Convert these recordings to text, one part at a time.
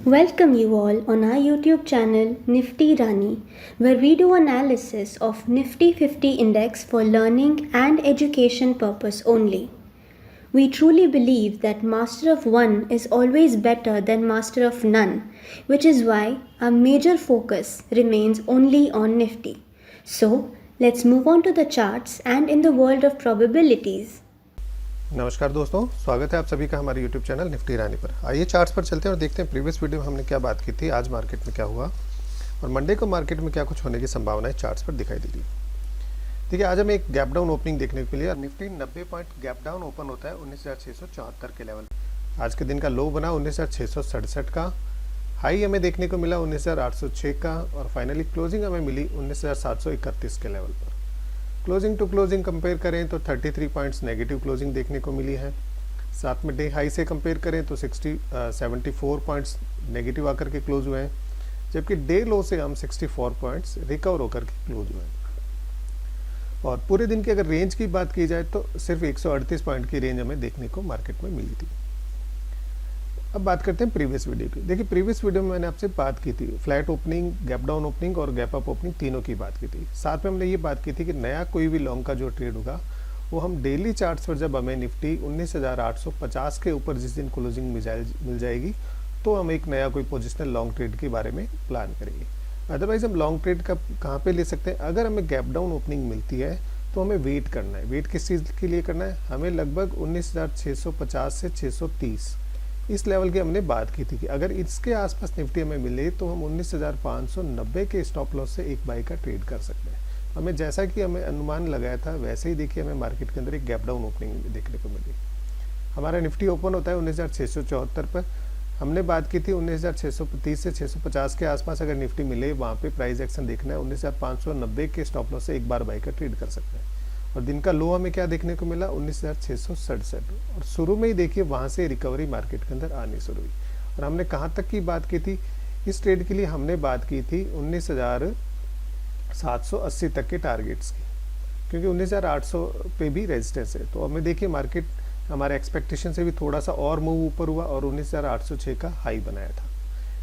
Welcome you all on our YouTube channel Nifty Rani, where we do analysis of Nifty 50 index for learning and education purpose only. We truly believe that master of one is always better than master of none, which is why our major focus remains only on Nifty. So, let's move on to the charts and in the world of probabilities. नमस्कार दोस्तों, स्वागत है आप सभी का हमारे YouTube channel Nifty रानी पर। आइए चार्ट्स पर चलते हैं और देखते हैं प्रीवियस वीडियो में हमने क्या बात की थी, आज मार्केट में क्या हुआ और मंडे को मार्केट में क्या कुछ होने की संभावनाएं चार्ट्स पर दिखाई दे रही है। देखिए, आज हमें एक गैप डाउन ओपनिंग देखने को मिली। Nifty 90 point gap down open होता है 19,674 के लेवल। आज के दिन का लो बना 19,667 का, हाई हमें देखने को मिला 19,806 का और फाइनली क्लोजिंग हमें मिली 19,731 के लेवल पर। क्लोजिंग टू क्लोजिंग कंपेयर करें तो 33 पॉइंट्स नेगेटिव क्लोजिंग देखने को मिली है। साथ में डे हाई से कंपेयर करें तो 74 पॉइंट्स नेगेटिव आकर के क्लोज हुए हैं, जबकि डे लो से हम 64 पॉइंट्स रिकवर होकर के क्लोज हुए हैं। और पूरे दिन की अगर रेंज की बात की जाए तो सिर्फ 138 पॉइंट की रेंज हमें देखने को मार्केट में मिली थी। अब बात करते हैं प्रीवियस वीडियो की। देखिए, प्रीवियस वीडियो में मैंने आपसे बात की थी flat opening, gap down opening और गैप अप ओपनिंग तीनों की बात की थी। साथ में हमने ये बात की थी कि नया कोई भी लॉन्ग का जो ट्रेड होगा वो हम डेली चार्ट्स पर जब हमें निफ्टी 19,850 के ऊपर जिस दिन क्लोजिंग मिल जाएगी तो हम एक नया कोई पोजिशनल लॉन्ग ट्रेड के बारे में प्लान करेंगे। अदरवाइज हम लॉन्ग ट्रेड का कहाँ पे ले सकते हैं? अगर हमें गैप डाउन ओपनिंग मिलती है तो हमें वेट करना है। वेट किस चीज़ के लिए करना है? हमें लगभग 19,650 से 630 इस लेवल की हमने बात की थी कि अगर इसके आसपास निफ्टी हमें मिले तो हम 19,590 के स्टॉप लॉस से एक बाई का ट्रेड कर सकते हैं। हमें जैसा कि हमें अनुमान लगाया था वैसे ही देखिए हमें मार्केट के अंदर एक गैप डाउन ओपनिंग देखने को मिली। हमारा निफ्टी ओपन होता है 19,674 पर। हमने बात की थी 19,630 से 650 के आसपास अगर निफ्टी मिले वहाँ पे प्राइस एक्शन देखना है 19,590 के स्टॉप लॉस से एक बार बाई का ट्रेड कर सकते हैं। और दिन का लो हमें क्या देखने को मिला 19,667 और शुरू में ही देखिए वहाँ से रिकवरी मार्केट के अंदर आनी शुरू हुई। और हमने कहाँ तक की बात की थी इस ट्रेड के लिए? हमने बात की थी 19,780 तक के टारगेट्स की, क्योंकि 19,800 पे भी रेजिस्टेंस है। तो हमें देखिए मार्केट हमारे एक्सपेक्टेशन से भी थोड़ा सा और मूव ऊपर हुआ और 19,806 का हाई बनाया था।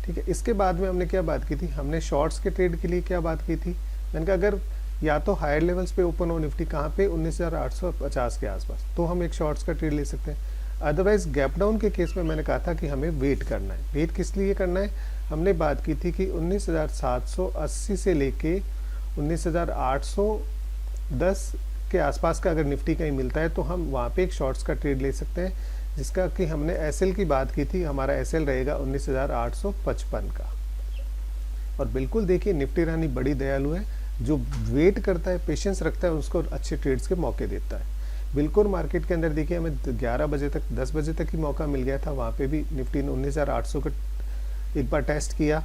ठीक है, इसके बाद में हमने क्या बात की थी? हमने शॉर्ट्स के ट्रेड के लिए क्या बात की थी? मैंने कहा अगर या तो हायर लेवल्स पे ओपन हो निफ्टी कहाँ पे 19,850 के आसपास तो हम एक शॉर्ट्स का ट्रेड ले सकते हैं। अदरवाइज गैप डाउन के केस में मैंने कहा था कि हमें वेट करना है। वेट किस लिए करना है? हमने बात की थी कि 19,780 से लेके 19,810 के आसपास का अगर निफ्टी कहीं मिलता है तो हम वहाँ पे एक शॉर्ट्स का ट्रेड ले सकते हैं, जिसका कि हमने एसएल की बात की थी। हमारा एसएल रहेगा 19,855 का। और बिल्कुल देखिए निफ्टी रानी बड़ी दयालु है, जो वेट करता है, पेशेंस रखता है, उसको अच्छे ट्रेड्स के मौके देता है। बिल्कुल मार्केट के अंदर देखिए हमें 11 बजे तक 10 बजे तक ही मौका मिल गया था। वहाँ पे भी निफ्टी ने 19,800 का एक बार टेस्ट किया,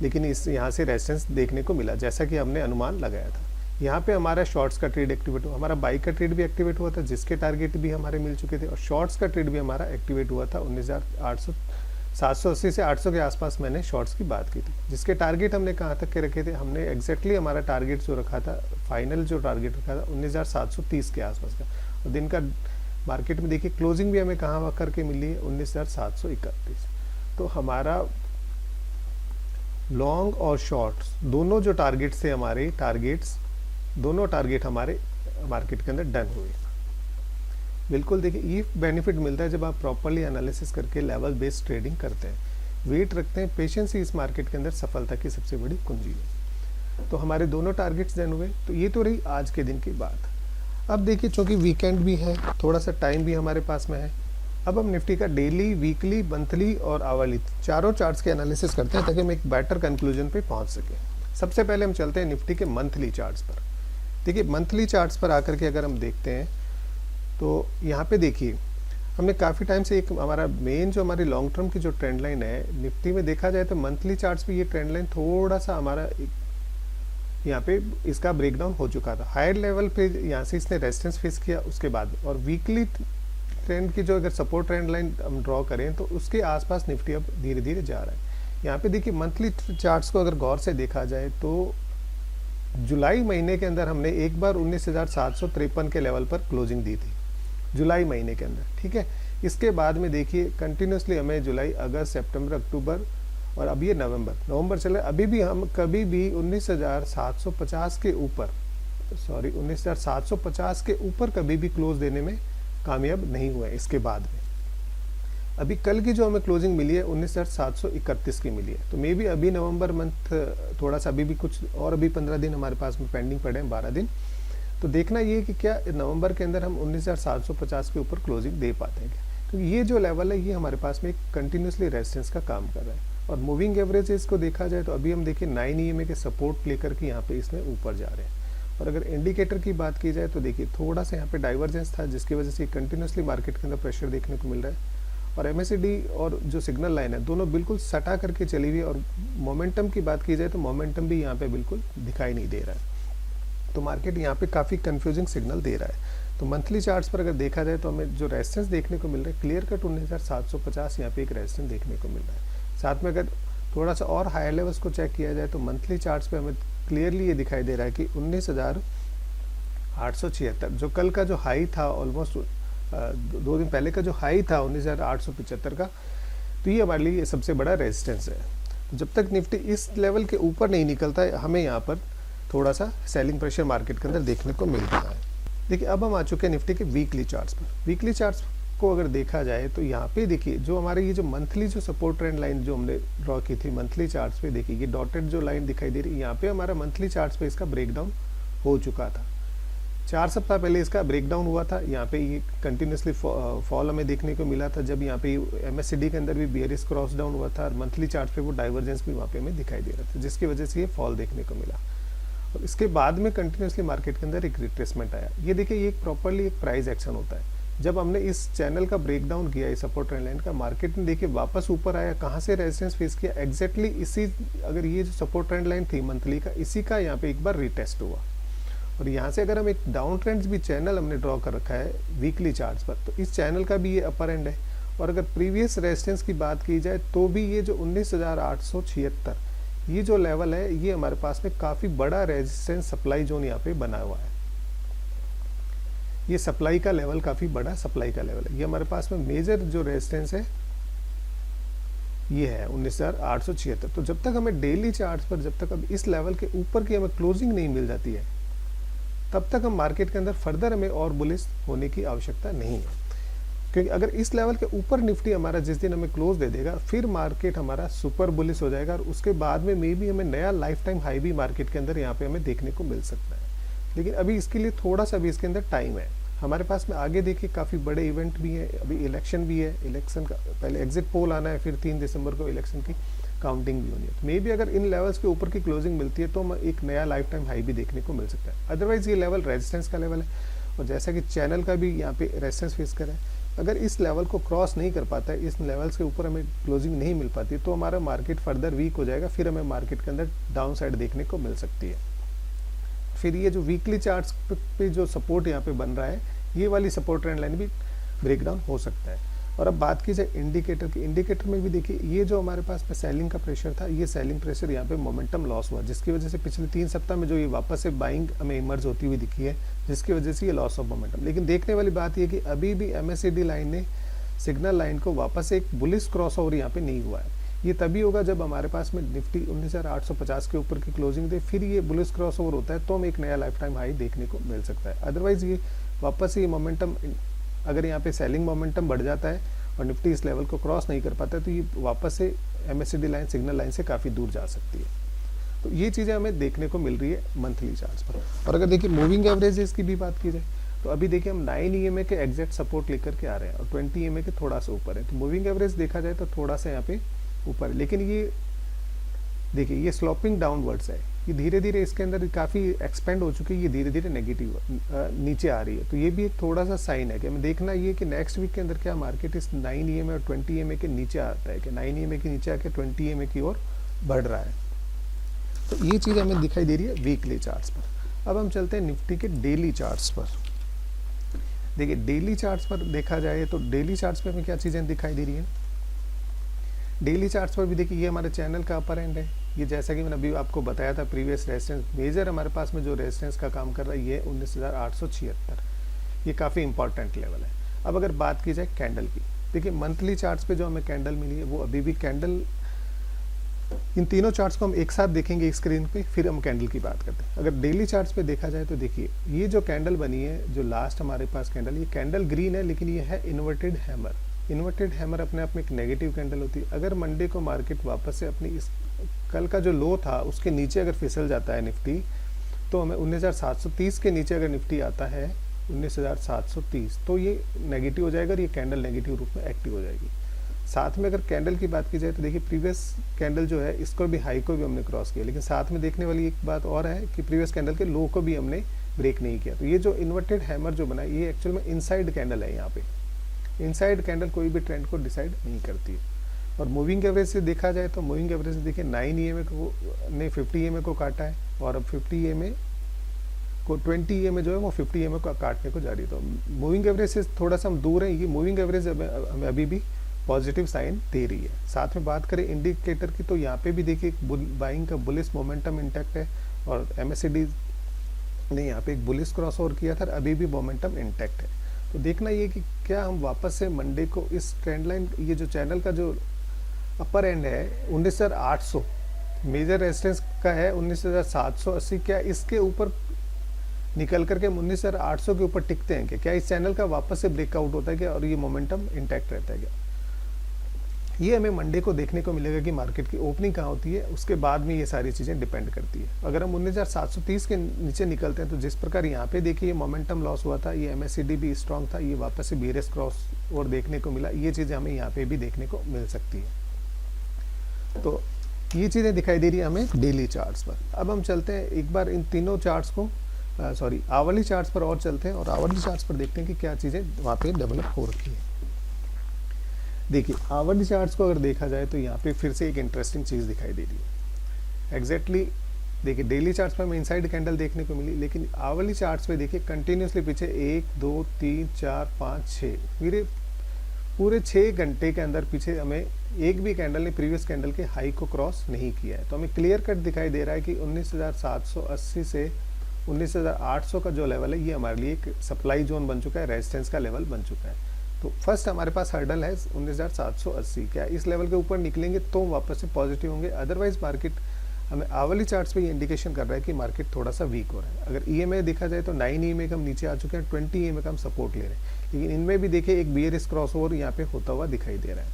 लेकिन इस यहाँ से रेजिस्टेंस देखने को मिला जैसा कि हमने अनुमान लगाया था। यहाँ पे हमारा शॉर्ट्स का ट्रेड एक्टिवेट हुआ, हमारा बाई का ट्रेड भी एक्टिवेट हुआ था, जिसके टारगेट भी हमारे मिल चुके थे। और शॉर्ट्स का ट्रेड भी हमारा एक्टिवेट हुआ था 780 से 800 के आसपास मैंने शॉर्ट्स की बात की थी, जिसके टारगेट हमने कहाँ तक के रखे थे? हमने एग्जैक्टली हमारा टारगेट जो रखा था, फाइनल जो टारगेट रखा था 19,730 के आसपास का। और दिन का मार्केट में देखिए क्लोजिंग भी हमें कहाँ करके मिली है 19,731। तो हमारा लॉन्ग और शॉर्ट्स दोनों जो टारगेट्स थे हमारे दोनों टारगेट हमारे मार्केट के अंदर डन हुए। बिल्कुल देखिए ये बेनिफिट मिलता है जब आप प्रॉपरली एनालिसिस करके लेवल बेस्ड ट्रेडिंग करते हैं, वेट रखते हैं। पेशेंस ही इस मार्केट के अंदर सफलता की सबसे बड़ी कुंजी है। तो हमारे दोनों टारगेट्स डन हुए। तो ये तो रही आज के दिन की बात। अब देखिए चूँकि वीकेंड भी है, थोड़ा सा टाइम भी हमारे पास में है, अब हम निफ्टी का डेली, वीकली, मंथली और आवरली चारों चार्ट्स के एनालिसिस करते हैं ताकि हम एक बेटर कंक्लूजन पे पहुंच सकें। सबसे पहले हम चलते हैं निफ्टी के मंथली चार्ट्स पर। देखिए मंथली चार्ट्स पर आकर के अगर हम देखते हैं तो यहाँ पे देखिए हमने काफ़ी टाइम से एक हमारा मेन जो हमारी लॉन्ग टर्म की जो ट्रेंड लाइन है निफ्टी में देखा जाए तो मंथली चार्ट्स पे ये ट्रेंड लाइन थोड़ा सा हमारा यहाँ पे इसका ब्रेकडाउन हो चुका था। हायर लेवल पे यहाँ से इसने रेजिस्टेंस फेस किया उसके बाद, और वीकली ट्रेंड की जो अगर सपोर्ट ट्रेंड लाइन हम ड्रॉ करें तो उसके आसपास निफ्टी अब धीरे धीरे जा रहा है। यहाँ पे देखिए मंथली चार्ट्स को अगर गौर से देखा जाए तो जुलाई महीने के अंदर हमने एक बार 19,753 के लेवल पर क्लोजिंग दी थी जुलाई महीने के अंदर। ठीक है, इसके बाद में देखिए कंटिन्यूसली हमें जुलाई, अगस्त, सितंबर, अक्टूबर और अब ये नवंबर चल रहा है, अभी भी हम कभी भी 19,750 के ऊपर 19,750 के ऊपर कभी भी क्लोज देने में कामयाब नहीं हुए। इसके बाद में अभी कल की जो हमें क्लोजिंग मिली है 19,731 की मिली है। तो मे बी अभी नवंबर मंथ थोड़ा सा अभी भी कुछ और अभी 15 दिन हमारे पास में पेंडिंग पड़े हैं, 12 दिन। तो देखना ये कि क्या नवंबर के अंदर हम 19,750 के ऊपर क्लोजिंग दे पाते हैं क्या, क्योंकि ये जो लेवल है ये हमारे पास में एक कंटिन्यूसली रेजिस्टेंस का काम कर रहा है। और मूविंग एवरेजेस को देखा जाए तो अभी हम देखिए 9 EMA के सपोर्ट लेकर के यहाँ पे इसमें ऊपर जा रहे हैं। और अगर इंडिकेटर की बात की जाए तो देखिए थोड़ा सा यहाँ पे डाइवर्जेंस था, जिसकी वजह से कंटिन्यूसली मार्केट के अंदर प्रेशर देखने को मिल रहा है। और MACD और जो सिग्नल लाइन है दोनों बिल्कुल सटा करके चली हुई है। और मोमेंटम की बात की जाए तो मोमेंटम भी यहाँ पे बिल्कुल दिखाई नहीं दे रहा है। तो मार्केट यहाँ पे काफ़ी कंफ्यूजिंग सिग्नल दे रहा है। तो मंथली चार्ट्स पर अगर देखा जाए तो हमें जो रेजिस्टेंस देखने को मिल रहा है क्लियर कट 19,750 यहाँ पे एक रेजिस्टेंस देखने को मिल रहा है। साथ में अगर थोड़ा सा और हायर लेवल्स को चेक किया जाए तो मंथली चार्ट्स पे हमें क्लियरली ये दिखाई दे रहा है कि 19,876 जो कल का जो हाई था, ऑलमोस्ट 2 दिन पहले का जो हाई था 19,875 का, तो ये हमारे लिए सबसे बड़ा रेजिस्टेंस है। तो जब तक निफ्टी इस लेवल के ऊपर नहीं निकलता है हमें यहाँ पर थोड़ा सा सेलिंग प्रेशर मार्केट के अंदर देखने को मिल रहा है। देखिए अब हम आ चुके हैं निफ्टी के वीकली चार्ट्स पर। वीकली चार्ट्स को अगर देखा जाए तो यहाँ पे देखिए जो हमारे ये जो मंथली जो सपोर्ट ट्रेंड लाइन जो हमने ड्रॉ की थी मंथली चार्ट्स पे, देखिए ये डॉटेड जो लाइन दिखाई दे रही है, यहाँ पे हमारा मंथली चार्ट्स पे इसका ब्रेकडाउन हो चुका था। 4 सप्ताह पहले इसका ब्रेकडाउन हुआ था। यहाँ पे ये कंटिन्यूसली फॉल हमें देखने को मिला था, जब यहाँ पे MACD के अंदर भी बेयरिश क्रॉस डाउन हुआ था और मंथली चार्ट पे वो डाइवर्जेंस भी वहाँ पे हमें दिखाई दे रहा था, जिसकी वजह से ये फॉल देखने को मिला। और इसके बाद में कंटिन्यूसली मार्केट के अंदर एक रिट्रेसमेंट आया। ये देखिए ये प्रॉपरली एक प्राइस एक्शन होता है। जब हमने इस चैनल का ब्रेकडाउन किया इस सपोर्ट ट्रेंड लाइन का, मार्केट ने देखिए वापस ऊपर आया, कहाँ से रेजिस्टेंस फेस किया, एग्जैक्टली इसी, अगर ये जो सपोर्ट ट्रेंड लाइन थी मंथली का, इसी का यहाँ पे एक बार रिटेस्ट हुआ। और यहाँ से अगर हम एक डाउन ट्रेंड्स भी चैनल हमने ड्रॉ कर रखा है वीकली चार्ट्स पर, तो इस चैनल का भी ये अपर एंड है। और अगर प्रीवियस रेजिस्टेंस की बात की जाए तो भी ये जो 19,876 ये जो लेवल है ये हमारे पास में काफ़ी बड़ा रेजिस्टेंस सप्लाई जोन यहाँ पे बना हुआ है। ये सप्लाई का लेवल काफ़ी बड़ा सप्लाई का लेवल है। ये हमारे पास में मेजर जो रेजिस्टेंस है ये है 19,876। तो जब तक हमें डेली चार्ट्स पर जब तक अब इस लेवल के ऊपर की हमें क्लोजिंग नहीं मिल जाती है, तब तक हम मार्केट के अंदर फर्दर हमें और बुलिश होने की आवश्यकता नहीं है। क्योंकि अगर इस लेवल के ऊपर निफ्टी हमारा जिस दिन हमें क्लोज दे देगा, फिर मार्केट हमारा सुपर बुलिश हो जाएगा और उसके बाद में मे बी हमें नया लाइफ टाइम हाई भी मार्केट के अंदर यहाँ पे हमें देखने को मिल सकता है। लेकिन अभी इसके लिए थोड़ा सा भी इसके अंदर टाइम है। हमारे पास में आगे देखिए काफ़ी बड़े इवेंट भी हैं, अभी इलेक्शन भी है, इलेक्शन का पहले एग्जिट पोल आना है, फिर 3 दिसंबर को इलेक्शन की काउंटिंग भी होनी है। तो मे बी अगर इन लेवल्स के ऊपर की क्लोजिंग मिलती है तो हमें एक नया लाइफ टाइम हाई भी देखने को मिल सकता है। अदरवाइज ये लेवल रेजिस्टेंस का लेवल है, और जैसा कि चैनल का भी यहाँ पे रेजिस्टेंस फेस कर रहा है, अगर इस लेवल को क्रॉस नहीं कर पाता है, इस लेवल्स के ऊपर हमें क्लोजिंग नहीं मिल पाती, तो हमारा मार्केट फर्दर वीक हो जाएगा, फिर हमें मार्केट के अंदर डाउन साइड देखने को मिल सकती है। फिर ये जो वीकली चार्ट्स पे जो सपोर्ट यहाँ पे बन रहा है, ये वाली सपोर्ट ट्रेंड लाइन भी ब्रेकडाउन हो सकता है। और अब बात की जाए इंडिकेटर की, इंडिकेटर में भी देखिए ये जो हमारे पास में सेलिंग का प्रेशर था, ये सेलिंग प्रेशर यहाँ पे मोमेंटम लॉस हुआ, जिसकी वजह से पिछले 3 सप्ताह में जो ये वापस से बाइंग हमें इमर्ज होती हुई दिखी है, जिसकी वजह से ये लॉस ऑफ मोमेंटम। लेकिन देखने वाली बात ये कि अभी भी MACD लाइन ने सिग्नल लाइन को वापस एक बुलिश क्रॉस ओवर यहाँ पे नहीं हुआ है। ये तभी होगा जब हमारे पास में निफ्टी 19,850 के ऊपर की क्लोजिंग दे, फिर ये बुलिश क्रॉस ओवर होता है तो हम एक नया लाइफ टाइम हाई देखने को मिल सकता है। अदरवाइज ये वापस ये मोमेंटम, अगर यहाँ पे सेलिंग मोमेंटम बढ़ जाता है और निफ्टी इस लेवल को क्रॉस नहीं कर पाता है, तो ये वापस से MACD लाइन सिग्नल लाइन से काफ़ी दूर जा सकती है। तो ये चीज़ें हमें देखने को मिल रही है मंथली चार्ट्स पर। और अगर देखिए मूविंग एवरेजेस की भी बात की जाए तो अभी देखिए हम 9 EMA के एग्जैक्ट सपोर्ट लेकर के आ रहे हैं और 20 EMA के थोड़ा सा ऊपर है। तो मूविंग एवरेज देखा जाए तो थोड़ा सा यहाँ पे ऊपर है, लेकिन ये देखिए ये स्लोपिंग डाउनवर्ड्स है, ये धीरे धीरे इसके अंदर काफ़ी एक्सपेंड हो चुकी है, ये धीरे धीरे नेगेटिव नीचे आ रही है। तो ये भी एक थोड़ा सा साइन है कि हमें देखना ये कि नेक्स्ट वीक के अंदर क्या मार्केट इस 9 EMA और 20 EMA के नीचे आता है, कि 9 EMA के नीचे आके 20 EMA की ओर बढ़ रहा है। तो ये चीज़ हमें दिखाई दे रही है वीकली चार्ट्स पर। अब हम चलते हैं निफ्टी के डेली चार्ट्स पर। देखिए डेली चार्ट्स पर देखा जाए तो डेली चार्ट्स पर हमें क्या चीज़ें दिखाई दे रही हैं। डेली चार्ट्स पर भी देखिए ये हमारे चैनल का अपर एंड है, ये जैसा कि मैंने अभी आपको बताया था प्रीवियस रेजिस्टेंस, मेजर हमारे पास में जो रेजिस्टेंस का काम कर रहा है ये 19,876, ये काफ़ी इंपॉर्टेंट लेवल है। अब अगर बात की जाए कैंडल की, देखिए मंथली चार्ट्स पे जो हमें कैंडल मिली है वो अभी भी कैंडल इन तीनों चार्ट्स को हम एक साथ देखेंगे एक स्क्रीन पे, फिर हम कैंडल की बात करते हैं। अगर डेली चार्ट्स पे देखा जाए तो देखिए ये जो कैंडल बनी है, जो लास्ट हमारे पास कैंडल, ये कैंडल ग्रीन है लेकिन ये है इन्वर्टेड हैमर। इन्वर्टेड हैमर अपने आप में एक नेगेटिव कैंडल होती है। अगर मंडे को मार्केट वापस से अपनी इस कल का जो लो था उसके नीचे अगर फिसल जाता है निफ्टी, तो हमें 19,730 के नीचे अगर निफ्टी आता है 19,730, तो ये नेगेटिव हो जाएगा और ये कैंडल नेगेटिव रूप में एक्टिव हो जाएगी। साथ में अगर कैंडल की बात की जाए तो देखिए प्रीवियस कैंडल जो है इसको भी, हाई को भी हमने क्रॉस किया, लेकिन साथ में देखने वाली एक बात और है कि प्रीवियस कैंडल के लो को भी हमने ब्रेक नहीं किया। तो ये जो इन्वर्टेड हैमर जो बना है ये एक्चुअल में इनसाइड कैंडल है। यहाँ पे इनसाइड कैंडल कोई भी ट्रेंड को डिसाइड नहीं करती है। और मूविंग एवरेज से देखा जाए तो मूविंग एवरेज देखिए 9 EMA को ने 50 EMA को काटा है और अब 50 EMA को 20 EMA जो है वो 50 EMA को काटने को जा रही है। तो मूविंग एवरेज से थोड़ा सा हम दूर हैं। ये मूविंग एवरेज हमें अभी भी पॉजिटिव साइन दे रही है। साथ में बात करें इंडिकेटर की तो यहाँ पे भी देखिए बाइंग का बुलिश मोमेंटम इंटैक्ट है और MACD ने यहाँ पे एक बुलिश क्रॉस ओवर किया था, अभी भी मोमेंटम इंटैक्ट है। तो देखना ये कि क्या हम वापस से मंडे को इस ट्रेंड लाइन, ये जो चैनल का जो अपर एंड है 19,800 मेजर रेजिस्टेंस का है 19,780, क्या इसके ऊपर निकल करके 19,800 के ऊपर टिकते हैं क्या इस चैनल का वापस से ब्रेकआउट होता है क्या और ये मोमेंटम इंटैक्ट रहता है क्या? ये हमें मंडे को देखने को मिलेगा कि मार्केट की ओपनिंग कहाँ होती है, उसके बाद में ये सारी चीज़ें डिपेंड करती है। अगर हम 19,730 के नीचे निकलते हैं तो जिस प्रकार यहाँ पे देखिए ये मोमेंटम लॉस हुआ था, ये MACD भी स्ट्रांग था, ये वापस से बेरिश क्रॉस और देखने को मिला, ये चीज़ें हमें यहाँ पे भी देखने को मिल सकती है। तो ये चीज़ें दिखाई दे रही है हमें डेली चार्ट्स पर। अब हम चलते हैं एक बार इन तीनों चार्ट्स को आवरली चार्ट्स पर और चलते हैं और आवरली चार्ट्स पर देखते हैं कि क्या चीज़ें वहाँ पे डेवलप हो रखी है। देखिए आवरली चार्ट्स को अगर देखा जाए तो यहाँ पे फिर से एक इंटरेस्टिंग चीज़ दिखाई दे रही है। एग्जैक्टली देखिए डेली चार्ट्स पर हमें इनसाइड कैंडल देखने को मिली, लेकिन आवरली चार्ट्स पे देखिए कंटिन्यूसली पीछे 1 2 3 4 5 6 पूरे 6 घंटे के अंदर पीछे हमें एक भी कैंडल ने प्रीवियस कैंडल के हाई को क्रॉस नहीं किया है। तो हमें क्लियर कट दिखाई दे रहा है कि 19,780 से 19,800 का जो लेवल है ये हमारे लिए एक सप्लाई जोन बन चुका है, रेजिस्टेंस का लेवल बन चुका है। तो फर्स्ट हमारे पास हर्डल है 19,780, क्या इस लेवल के ऊपर निकलेंगे तो वापस से पॉजिटिव होंगे, अदरवाइज मार्केट हमें आवरली चार्ट्स पे ये इंडिकेशन कर रहा है कि मार्केट थोड़ा सा वीक हो रहा है। अगर EMA देखा जाए तो 9 EMA का हम नीचे आ चुके हैं, 20 EMA का हम सपोर्ट ले रहे हैं, लेकिन इनमें भी देखिए एक बेयरिश क्रॉस ओवर यहाँ पे होता हुआ दिखाई दे रहा है।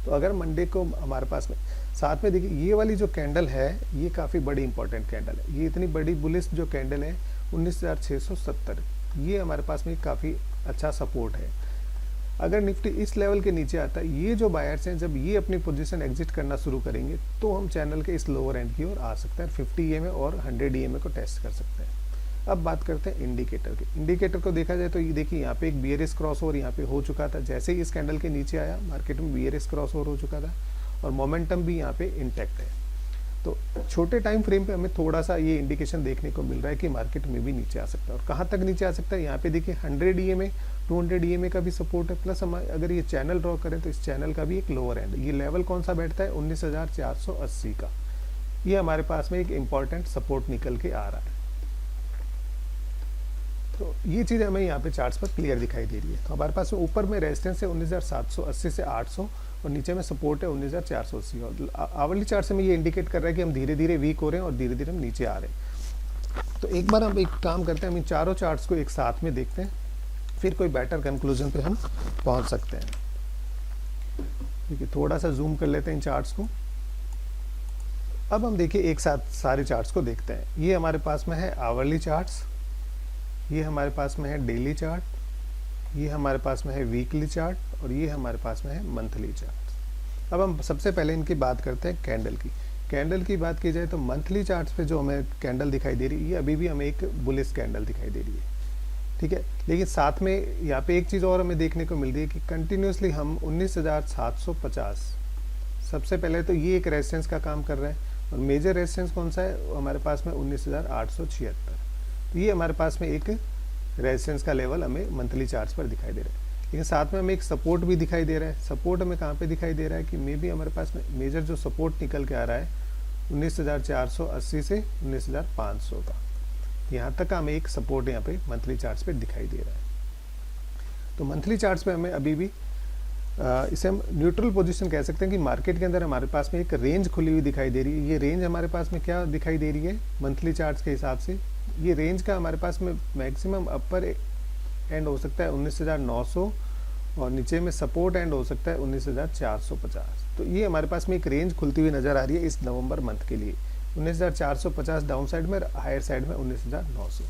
तो अगर मंडे को हमारे पास में साथ में देखिए ये वाली जो कैंडल है ये काफ़ी बड़ी इंपॉर्टेंट कैंडल है, ये इतनी बड़ी बुलिश जो कैंडल है 19,670, ये हमारे पास में काफ़ी अच्छा सपोर्ट है। अगर निफ्टी इस लेवल के नीचे आता है, ये जो बायर्स हैं जब ये अपनी पोजीशन एग्जिट करना शुरू करेंगे तो हम चैनल के इस लोअर एंड की ओर आ सकते हैं, 50 EMA और 100 EMA को टेस्ट कर सकते हैं। अब बात करते हैं इंडिकेटर की। इंडिकेटर को देखा जाए तो ये देखिए यहाँ पे एक बेयरिश क्रॉस ओवर यहाँ पे हो चुका था, जैसे ही इस कैंडल के नीचे आया मार्केट में बेयरिश क्रॉस ओवर हो चुका था और मोमेंटम भी यहाँ पे इंटैक्ट है। तो छोटे टाइम फ्रेम पे हमें थोड़ा सा ये इंडिकेशन देखने को मिल रहा है कि मार्केट में भी नीचे आ सकता है। और कहाँ तक नीचे आ सकता है, यहाँ पे देखिए 100 EMA 200 EMA का भी सपोर्ट है, प्लस हम अगर ये चैनल ड्रॉ करें तो इस चैनल का भी एक लोअर एंड, ये लेवल कौन सा बैठता है 19,480 का, ये हमारे पास में एक इम्पॉर्टेंट सपोर्ट निकल के आ रहा है। तो ये चीज़ हमें यहाँ पे चार्ट्स पर क्लियर दिखाई दे रही है। तो हमारे पास में ऊपर में रेजिस्टेंस है 19,780 से 800 और नीचे में सपोर्ट है 19,480 और आवरली चार्ट से हमें ये इंडिकेट कर रहा है कि हम धीरे धीरे वीक हो रहे हैं और धीरे धीरे हम नीचे आ रहे हैं। तो एक बार हम एक काम करते हैं, हम इन चारों चार्ट्स को एक साथ में देखते हैं, फिर कोई बेटर कंक्लूजन पे हम पहुंच सकते हैं। देखिए थोड़ा सा जूम कर लेते हैं इन चार्ट्स को। अब हम देखिए एक साथ सारे चार्ट्स को देखते हैं। ये हमारे पास में है आवरली चार्ट्स, ये हमारे पास में है डेली चार्ट, ये हमारे पास में है वीकली चार्ट और ये हमारे पास में है मंथली चार्ट। अब हम सबसे पहले इनकी बात करते हैं कैंडल की। कैंडल की बात की जाए तो मंथली चार्ट्स पे जो हमें कैंडल दिखाई दे रही है ये अभी भी हमें एक बुलिश कैंडल दिखाई दे रही है, ठीक है। लेकिन साथ में यहाँ पे एक चीज़ और हमें देखने को मिल रही है कि कंटिन्यूसली हम 19,750, सबसे पहले तो ये एक रेजिस्टेंस का काम कर रहे हैं और मेजर रेजिस्टेंस कौन सा है हमारे पास में 19,876। तो ये हमारे पास में एक रेजिस्टेंस का लेवल हमें मंथली चार्ट्स पर दिखाई दे रहा है। लेकिन साथ में हमें एक सपोर्ट भी दिखाई दे रहा है। सपोर्ट हमें कहाँ पे दिखाई दे रहा है कि मे बी हमारे पास में मेजर जो सपोर्ट निकल के आ रहा है 19,480 से 19,500 का, यहाँ तक का हमें एक सपोर्ट यहाँ पे मंथली चार्ट्स पे दिखाई दे रहा है। तो मंथली चार्ट्स पे हमें अभी भी इसे हम न्यूट्रल पोजीशन कह सकते हैं कि मार्केट के अंदर हमारे पास में एक रेंज खुली हुई दिखाई दे रही है। ये रेंज हमारे पास में क्या दिखाई दे रही है मंथली चार्ट्स के हिसाब से, ये रेंज का हमारे पास में मैक्सिमम अपर एंड हो सकता है 19,900 और नीचे में सपोर्ट एंड हो सकता है 19,450। तो ये हमारे पास में एक रेंज खुलती हुई नज़र आ रही है इस नवंबर मंथ के लिए, 19,450 डाउन साइड में, हायर साइड में 19,900।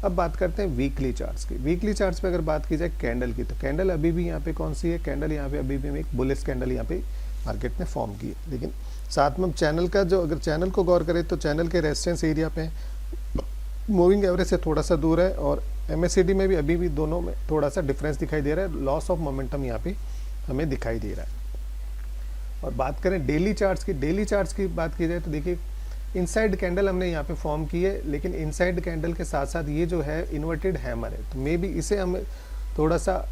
अब बात करते हैं वीकली चार्ट्स की। वीकली चार्ट्स पे अगर बात की जाए कैंडल की, तो कैंडल अभी भी यहाँ पे कौन सी है, कैंडल यहाँ पे अभी भी एक बुलिश कैंडल यहाँ पे मार्केट ने फॉर्म की है। लेकिन साथ में चैनल का जो, अगर चैनल को गौर करें तो चैनल के रेजिस्टेंस एरिया पे मूविंग एवरेज से थोड़ा सा दूर है, और MACD में भी अभी भी दोनों में थोड़ा सा डिफरेंस दिखाई दे रहा है, लॉस ऑफ मोमेंटम यहाँ पे हमें दिखाई दे रहा है। और बात करें डेली चार्ट्स की, डेली चार्ट्स की बात की जाए तो देखिए इनसाइड कैंडल हमने यहाँ पे फॉर्म की है, लेकिन इनसाइड कैंडल के साथ साथ ये जो है इन्वर्टेड हैमर है, तो मे बी इसे हम थोड़ा सा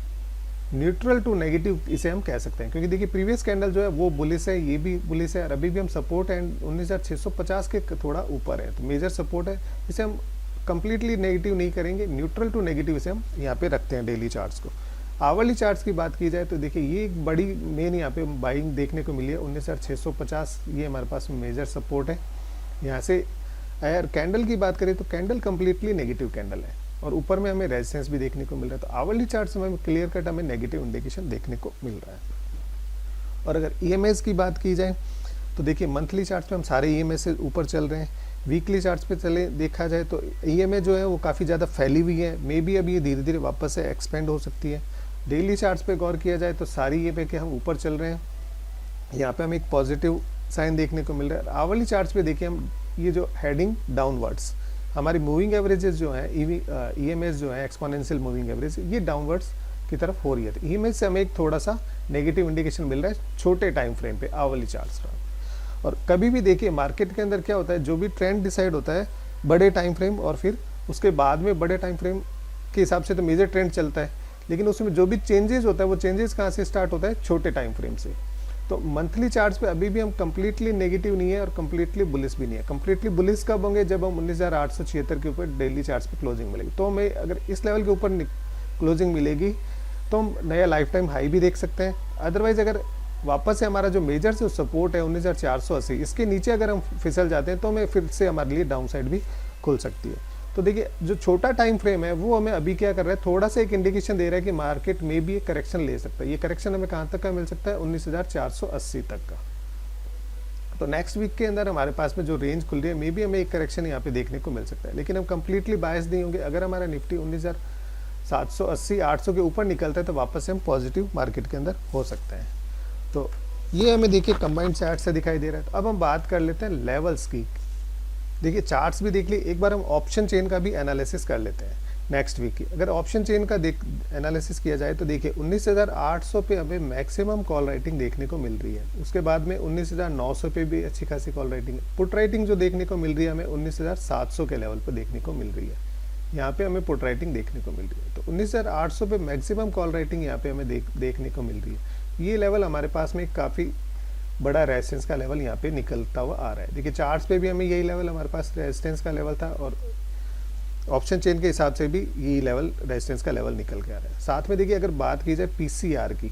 न्यूट्रल टू नेगेटिव इसे हम कह सकते हैं, क्योंकि देखिए प्रीवियस कैंडल जो है वो बुलिश है, ये भी बुलिश है, और अभी भी हम सपोर्ट एंड 19,650 के थोड़ा ऊपर है, तो मेजर सपोर्ट है। इसे हम कंप्लीटली नेगेटिव नहीं करेंगे, न्यूट्रल टू नेगेटिव इसे हम यहाँ पे रखते हैं डेली चार्ट्स को। आवरली चार्ट्स की बात की जाए तो देखिए ये एक बड़ी मेन यहाँ पे बाइंग देखने को मिली है, 19,650 ये हमारे पास मेजर सपोर्ट है। यहाँ से अगर कैंडल की बात करें तो कैंडल कंप्लीटली नेगेटिव कैंडल है, और ऊपर में हमें रेजिस्टेंस भी देखने को मिल रहा है, तो आवरली चार्ट्स में क्लियर कट हमें नेगेटिव इंडिकेशन देखने को मिल रहा है। और अगर EMAs की बात की जाए तो देखिए मंथली चार्ट्स पे हम सारे EMA से ऊपर चल रहे हैं, वीकली चार्ट्स पे चले देखा जाए तो EMA जो है वो काफ़ी ज़्यादा फैली हुई है, मे बी अभी ये धीरे धीरे वापस से एक्सपेंड हो सकती है। डेली चार्ट्स पे गौर किया जाए तो सारी EMA के हम ऊपर चल रहे हैं, यहाँ पे हमें एक पॉजिटिव साइन देखने को मिल रहा है। आवरली चार्ट्स पे देखिए हम ये जो हेडिंग डाउनवर्ड्स, हमारी मूविंग एवरेजेस जो है EMAs जो है एक्सपोनेंशियल मूविंग एवरेज, ये डाउनवर्ड्स की तरफ हो रही है, तो EMAs से हमें एक थोड़ा सा नेगेटिव इंडिकेशन मिल रहा है छोटे टाइम फ्रेम पे आवरली चार्ट्स पर। और कभी भी देखिए मार्केट के अंदर क्या होता है, जो भी ट्रेंड डिसाइड होता है बड़े टाइम फ्रेम और फिर उसके बाद में बड़े टाइम फ्रेम के हिसाब से तो मेजर ट्रेंड चलता है, लेकिन उसमें जो भी चेंजेस होता है वो चेंजेस कहाँ से स्टार्ट होता है, छोटे टाइम फ्रेम से। तो मंथली चार्ट्स पे अभी भी हम कंप्लीटली नेगेटिव नहीं है और कंप्लीटली बुलिश भी नहीं है। कंप्लीटली बुलिश कब होंगे, जब हम 19,876 के ऊपर डेली चार्ट्स पे क्लोजिंग मिलेगी, तो हमें अगर इस लेवल के ऊपर क्लोजिंग मिलेगी तो हम नया लाइफ टाइम हाई भी देख सकते हैं। अदरवाइज अगर वापस से हमारा जो मेजर से सपोर्ट है 19,480, इसके नीचे अगर हम फिसल जाते हैं तो हमें फिर से हमारे लिए डाउन साइड भी खुल सकती है। तो देखिए जो छोटा टाइम फ्रेम है वो हमें अभी क्या कर रहा है, थोड़ा सा एक इंडिकेशन दे रहा है कि मार्केट में भी एक करेक्शन ले सकता है। ये करेक्शन हमें कहाँ तक का मिल सकता है, 19,480 तक का। तो नेक्स्ट वीक के अंदर हमारे पास में जो रेंज खुल रही है, मे बी हमें एक करेक्शन यहाँ पे देखने को मिल सकता है, लेकिन हम कंप्लीटली बायस नहीं होंगे। अगर हमारा निफ्टी 19,780 800 के ऊपर निकलता है तो वापस से हम पॉजिटिव मार्केट के अंदर हो सकते हैं। तो ये हमें देखिए कंबाइंड चार्ट से दिखाई दे रहा है। तो अब हम बात कर लेते हैं लेवल्स की। देखिए चार्ट्स भी देख लिए, एक बार हम ऑप्शन चेन का भी एनालिसिस कर लेते हैं नेक्स्ट वीक की। अगर ऑप्शन चेन का एनालिसिस किया जाए तो देखिए 19,800 पे हमें मैक्सिमम कॉल राइटिंग देखने को मिल रही है, उसके बाद में 19,900 पे भी अच्छी खासी कॉल राइटिंग है। पुट राइटिंग जो देखने को मिल रही है हमें 19,700 के लेवल पर देखने को मिल रही है, यहाँ पे हमें पुट राइटिंग देखने को मिल रही है। तो 19,800 पे मैक्सिमम कॉल राइटिंग यहाँ पे हमें देखने को मिल रही है। ये लेवल हमारे पास में काफ़ी बड़ा रेजिस्टेंस का लेवल यहाँ पे निकलता हुआ आ रहा है। देखिए चार्ट्स पे भी हमें यही लेवल हमारे पास रेजिस्टेंस का लेवल था, और ऑप्शन चेन के हिसाब से भी यही लेवल रेजिस्टेंस का लेवल निकल के आ रहा है। साथ में देखिए अगर बात की जाए PCR की,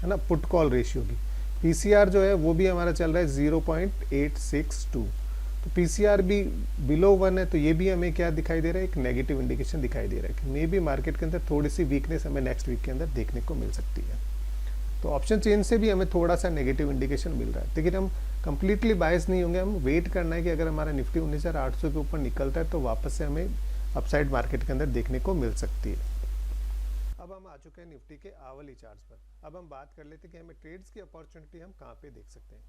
है ना, पुट कॉल रेशियो की, PCR जो है वो भी हमारा चल रहा है 0.862। तो PCR भी बिलो 1 है, तो ये भी हमें क्या दिखाई दे रहा है, एक नेगेटिव इंडिकेशन दिखाई दे रहा है कि मे बी मार्केट के अंदर थोड़ी सी वीकनेस हमें नेक्स्ट वीक के अंदर देखने को मिल सकती है। तो ऑप्शन चेन से भी हमें थोड़ा सा नेगेटिव इंडिकेशन मिल रहा है, लेकिन हम कंप्लीटली बायस नहीं होंगे। हम वेट करना है कि अगर हमारा निफ्टी 19,800 के ऊपर निकलता है तो वापस से हमें अपसाइड मार्केट के अंदर देखने को मिल सकती है। अब हम आ चुके हैं निफ्टी के आवरली चार्ट्स पर। अब हम बात कर लेते हैं कि हमें ट्रेड्स की अपॉर्चुनिटी हम कहाँ पे देख सकते हैं।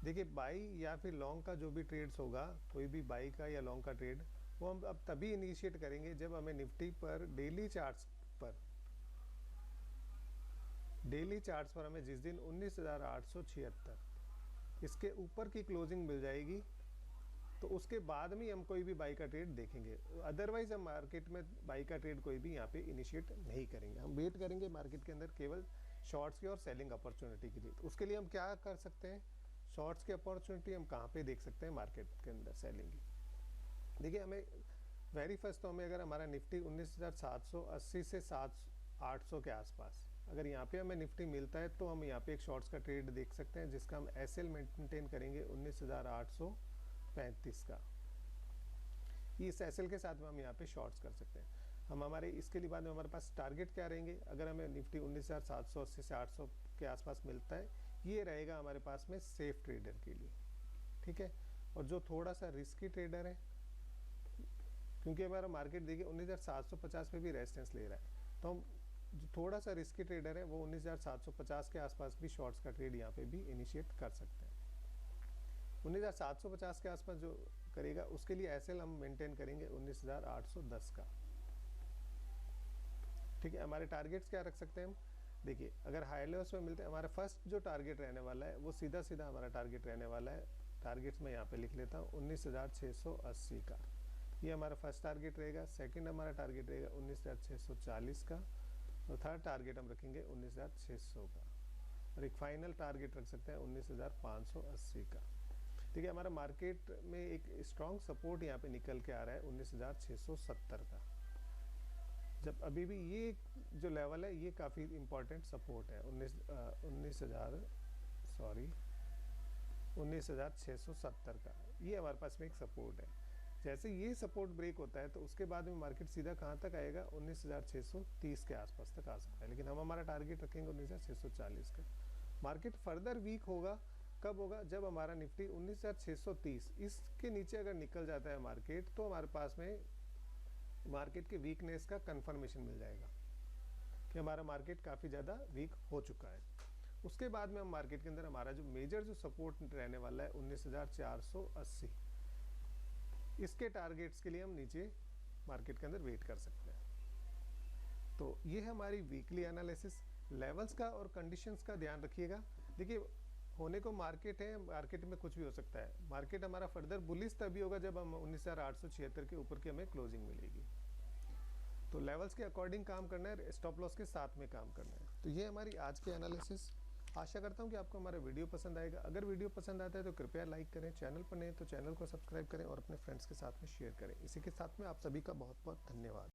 देखिए बाई या फिर लॉन्ग का जो भी ट्रेड्स होगा, कोई भी बाई का या लॉन्ग का ट्रेड, वो हम अब तभी इनिशिएट करेंगे जब हमें निफ्टी पर डेली चार्ट्स पर हमें जिस दिन 19,876 इसके ऊपर की क्लोजिंग मिल जाएगी, तो उसके बाद में हम कोई भी बाई का ट्रेड देखेंगे। अदरवाइज हम मार्केट में बाई का ट्रेड कोई भी यहाँ पे इनिशिएट नहीं करेंगे। हम वेट करेंगे मार्केट के अंदर केवल शॉर्ट्स की और सेलिंग अपॉर्चुनिटी के लिए। तो उसके लिए हम क्या कर सकते हैं, शॉर्ट्स की अपॉर्चुनिटी हम कहाँ पे देख सकते हैं मार्केट के अंदर सेलिंग की। देखिए हमें वेरी फर्स्ट तो हमें अगर हमारा निफ्टी 19,780 से 800 के आसपास अगर यहाँ पे हमें निफ्टी मिलता है तो हम यहाँ पे एक शॉर्ट्स का ट्रेड देख सकते हैं, जिसका हम एसएल मेंटेन करेंगे 19,835 का। इस एसएल के साथ में हम यहाँ पे शॉर्ट्स कर सकते हैं। हम हमारे इसके लिए बाद में हमारे पास टारगेट क्या रहेंगे, अगर हमें निफ्टी 19,780 से 800 के आसपास मिलता है, ये रहेगा हमारे पास में सेफ ट्रेडर के लिए, ठीक है। और जो थोड़ा सा रिस्की ट्रेडर है, क्योंकि हमारा मार्केट देखिए 19,750 पे भी रेजिस्टेंस ले रहा है, तो हम जो थोड़ा सा रिस्की ट्रेडर है वो 19,750 के आसपास भी शॉर्ट्स का ट्रेड यहाँ पे भी इनिशिएट कर सकते हैं। 19,750 के आसपास जो करेगा उसके लिए एसएल हम मेंटेन करेंगे 19,810 का, ठीक है। हमारे टारगेट्स क्या रख सकते हैं हम, देखिए अगर हाई लेवल्स में मिलते हैं, हमारा फर्स्ट जो टारगेट रहने वाला है वो सीधा सीधा हमारा टारगेट रहने वाला है, टारगेट्स में यहाँ पे लिख लेता हूँ 19,680 का, ये हमारा फर्स्ट टारगेट रहेगा। सेकंड हमारा टारगेट रहेगा 19,640 का, और थर्ड टारगेट हम रखेंगे 19,600 का, और एक फाइनल टारगेट रख सकते हैं 19,580 का, ठीक है। हमारा मार्केट में एक स्ट्रॉन्ग सपोर्ट यहाँ पे निकल के आ रहा है 19,670 का। जब अभी भी ये जो लेवल है ये काफ़ी इंपॉर्टेंट सपोर्ट है, 19,670 का, ये हमारे पास में एक सपोर्ट है। जैसे ये सपोर्ट ब्रेक होता है तो उसके बाद में मार्केट सीधा कहाँ तक आएगा, 19,630 के आसपास तक आ सकता है, लेकिन हम हमारा टारगेट रखेंगे 19,640 का। मार्केट फर्दर वीक होगा कब होगा, जब हमारा निफ्टी 19,630 इसके नीचे अगर निकल जाता है मार्केट, तो हमारे पास में मार्केट के वीकनेस का कंफर्मेशन मिल जाएगा कि हमारा मार्केट काफ़ी ज़्यादा वीक हो चुका है। उसके बाद में हम मार्केट के अंदर हमारा जो मेजर जो सपोर्ट रहने वाला है 19,480, इसके टारगेट्स के लिए हम नीचे मार्केट के अंदर वेट कर सकते हैं। तो ये है हमारी वीकली एनालिसिस। लेवल्स का और कंडीशंस का ध्यान रखिएगा। देखिए होने को मार्केट है, मार्केट में कुछ भी हो सकता है। मार्केट हमारा फर्दर बुलिश तभी होगा जब हम 19,876 के ऊपर की हमें क्लोजिंग मिलेगी। तो लेवल्स के अकॉर्डिंग काम करना है, स्टॉप लॉस के साथ में काम करना है। तो ये हमारी आज की एनालिसिस। आशा करता हूँ कि आपको हमारा वीडियो पसंद आएगा। अगर वीडियो पसंद आता है तो कृपया लाइक करें, चैनल पर नए तो चैनल को सब्सक्राइब करें और अपने फ्रेंड्स के साथ में शेयर करें। इसी के साथ में आप सभी का बहुत बहुत धन्यवाद।